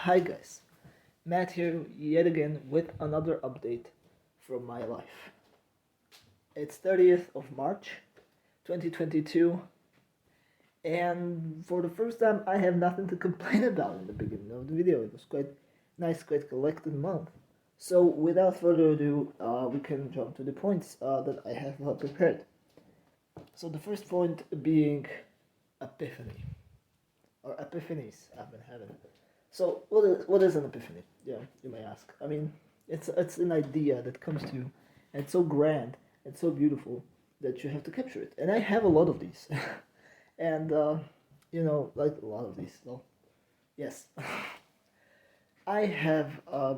Hi guys, Matt here yet again with another update from my life. It's 30th of March 2022, and for the first time I have nothing to complain about in the beginning of the video. It was quite nice, quite collected month. So without further ado, we can jump to the points that I have prepared. So the first point being epiphany, or epiphanies I've been having. So what is an epiphany? Yeah, you may ask. I mean, it's an idea that comes to you, and it's so grand and so beautiful that you have to capture it. And I have a lot of these, and like a lot of these. So yes, I have a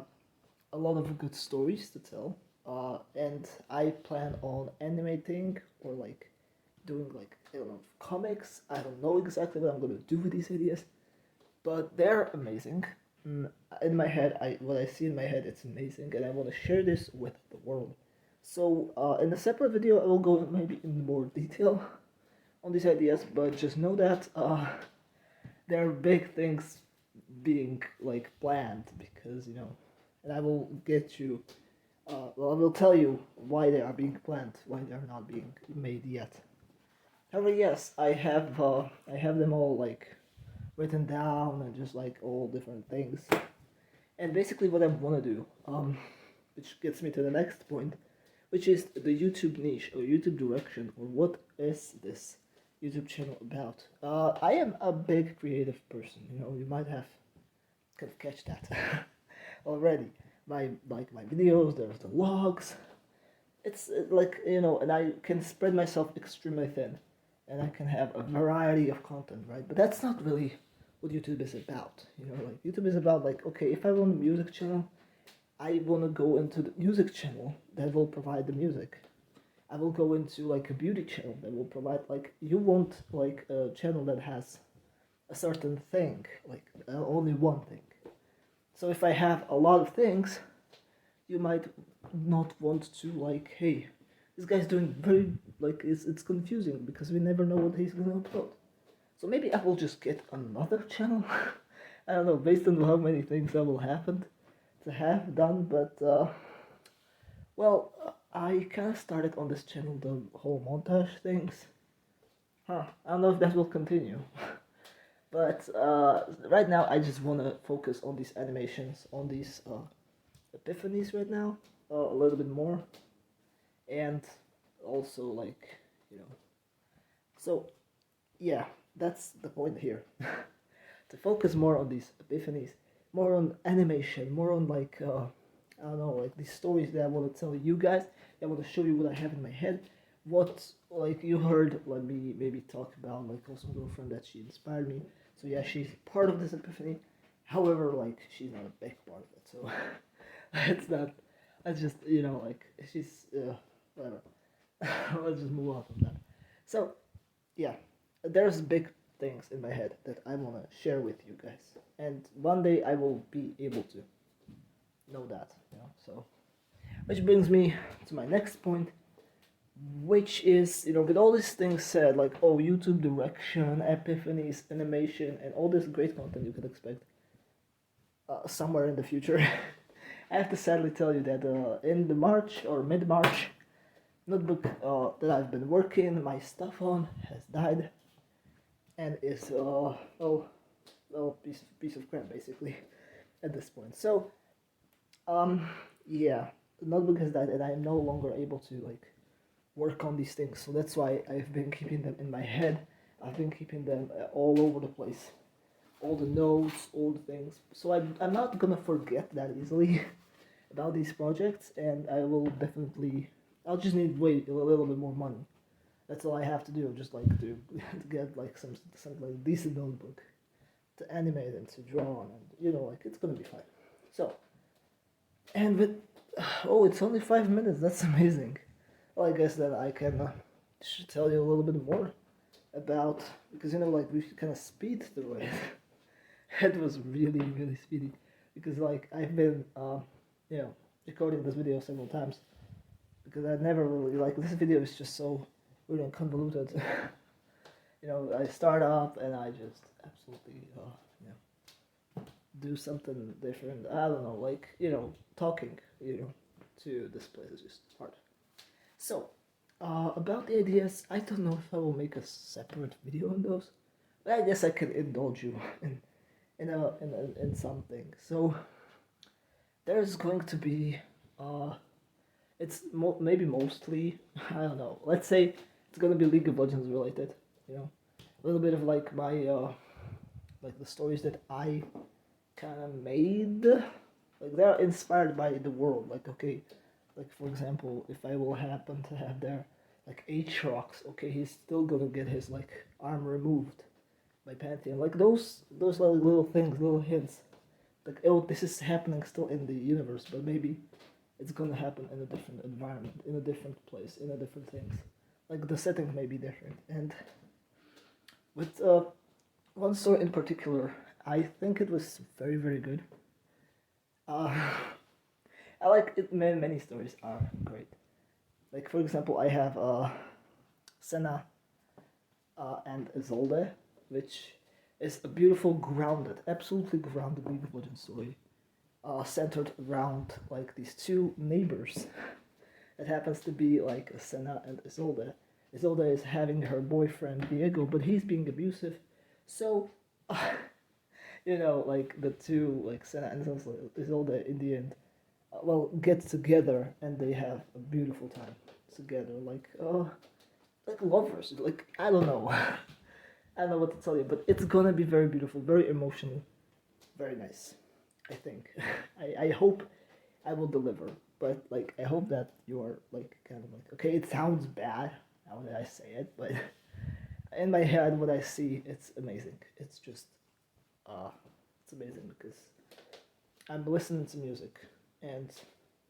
lot of good stories to tell, and I plan on animating or like doing like I don't know comics. I don't know exactly what I'm gonna do with these ideas, but they're amazing. In my head, what I see in my head, it's amazing, and I want to share this with the world. So, in a separate video, I will go maybe in more detail on these ideas, but just know that there are big things being like planned because and I will get you. Well, I will tell you why they are being planned, why they are not being made yet. However, yes, I have them all like written down and just like all different things. And basically, what I want to do, which gets me to the next point, which is the YouTube niche or YouTube direction, or what is this YouTube channel about? I am a big creative person. You might have kind of catch that already. My videos, there's the logs. It's like and I can spread myself extremely thin, and I can have a variety of content, right? But that's not really what YouTube is about. Like YouTube is about like, okay, if I want a music channel, I want to go into the music channel that will provide the music. I will go into like a beauty channel that will provide like you want like a channel that has a certain thing, like only one thing. So if I have a lot of things, you might not want to like, hey, this guy's doing very like it's confusing because we never know what he's gonna upload. So maybe I will just get another channel. I don't know, based on how many things that will happen to have done, but I kind of started on this channel the whole montage things. I don't know if that will continue. But right now I just want to focus on these animations, on these epiphanies right now, a little bit more. And also like, you know. So yeah, that's the point here. To focus more on these epiphanies, more on animation, more on like I don't know, like these stories that I want to tell you guys. I want to show you what I have in my head. What like you heard, let me maybe talk about like also a girlfriend that she inspired me. So yeah, she's part of this epiphany. However, like she's not a big part of it. So it's not. Let's just like she's whatever. Let's just move on from that. So yeah, there's big things in my head that I want to share with you guys, and one day I will be able to know that. So which brings me to my next point, which is with all these things said, like YouTube direction, epiphanies, animation, and all this great content you can expect somewhere in the future. I have to sadly tell you that in the March or mid-March notebook that I've been working my stuff on has died and is piece of crap basically at this point. So yeah, the notebook has died and I am no longer able to like work on these things. So that's why I've been keeping them in my head. I've been keeping them all over the place, all the notes, all the things. So I'm not gonna forget that easily about these projects, and I will definitely. I'll just need wait a little bit more money. That's all I have to do. Just like to get like some like decent notebook to animate and to draw on, and like it's gonna be fine. So, and with it's only 5 minutes. That's amazing. Well, I guess that I can should tell you a little bit more about because like we kind of speed through it. It was really speedy because like I've been recording this video several times because I never really like this video is just so weird and convoluted. I start up and I just absolutely do something different. I don't know, like, talking, to this place is just hard. So, about the ideas, I don't know if I will make a separate video on those, but I guess I can indulge you in something. So, there's going to be, maybe mostly, I don't know, let's say it's gonna be League of Legends related, a little bit of like my, like the stories that I kind of made, like they're inspired by the world, like, okay, like for example, if I will happen to have there, like Aatrox, okay, he's still gonna get his like arm removed by Pantheon, like those little things, little hints, like, oh, this is happening still in the universe, but maybe it's gonna happen in a different environment, in a different place, in a different things. Like the setting may be different. And with one story in particular, I think it was very, very good. I like it. Many stories are great. Like for example, I have Senna and Isolde, which is a beautiful, grounded, absolutely grounded League of Legends story, centered around like these two neighbors. It happens to be like Senna and Isolde. Isolde is having her boyfriend Diego, but he's being abusive. So, like the two, like Senna and Isolde, in the end, get together and they have a beautiful time together, like lovers. Like I don't know, I don't know what to tell you, but it's gonna be very beautiful, very emotional, very nice. I think. I hope I will deliver, but like I hope that you are like kind of like, okay, it sounds bad how did I say it, but in my head what I see, it's amazing. It's just it's amazing because I'm listening to music and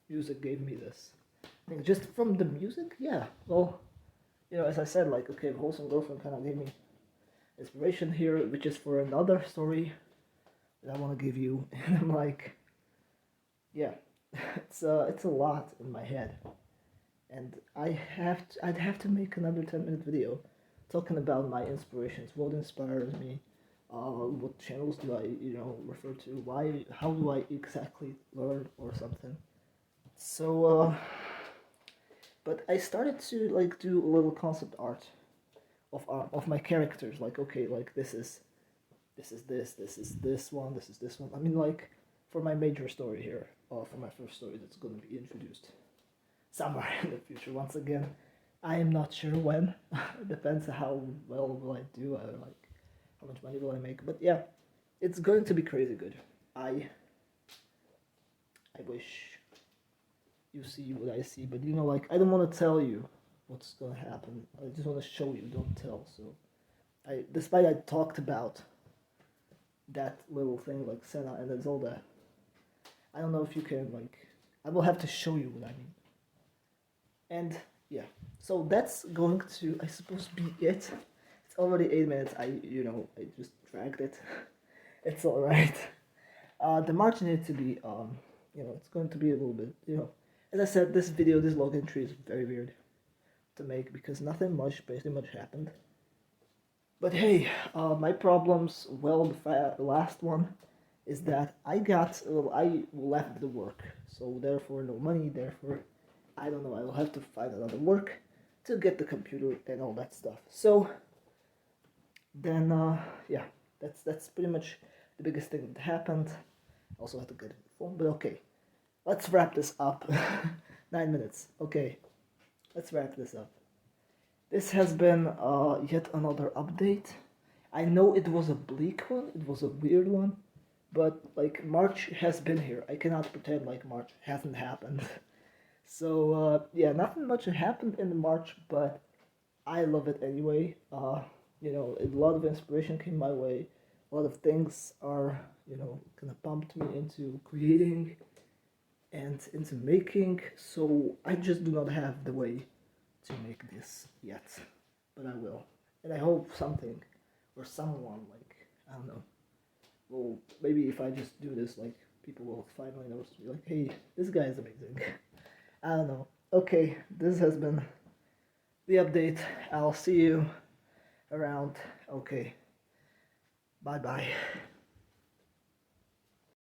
music gave me this. I think just from the music, yeah. Well, as I said, like, okay, Wholesome Girlfriend kind of gave me inspiration here, which is for another story that I want to give you, and I'm like, yeah, it's a lot in my head, and I'd have to make another 10-minute video talking about my inspirations, what inspires me, what channels do I refer to, how do I exactly learn or something. So but I started to like do a little concept art of my characters, like, okay, like this is this, this is this one, this is this one. I mean, like, for my major story here, or for my first story that's going to be introduced somewhere in the future. Once again, I am not sure when. It depends on how well will I do, or like how much money will I make. But yeah, it's going to be crazy good. I wish you see what I see, but like, I don't want to tell you what's gonna happen. I just want to show you, don't tell. So despite I talked about that little thing like Senna and Isolde, I don't know if you can, like, I will have to show you what I mean. And yeah, so that's going to, I suppose, be it. It's already 8 minutes. I just dragged it. It's all right. The margin needs to be it's going to be a little bit, as I said, this log entry is very weird to make because nothing much, basically much happened. But hey, my problems, well, the last one is that I left the work, so therefore no money, therefore, I don't know, I will have to find another work to get the computer and all that stuff. So, then, yeah, that's pretty much the biggest thing that happened. I also had to get a phone, but okay. Let's wrap this up. 9 minutes. Okay, let's wrap this up. This has been yet another update. I know it was a bleak one, it was a weird one, but like March has been here. I cannot pretend like March hasn't happened. So yeah, nothing much happened in March, but I love it anyway. A lot of inspiration came my way. A lot of things are, kind of pumped me into creating and into making, so I just do not have the way to make this yet, but I will. And I hope something or someone, like, I don't know, well, maybe if I just do this, like, people will finally notice me, like, hey, this guy is amazing. I don't know. Okay, this has been the update. I'll see you around. Okay, bye bye.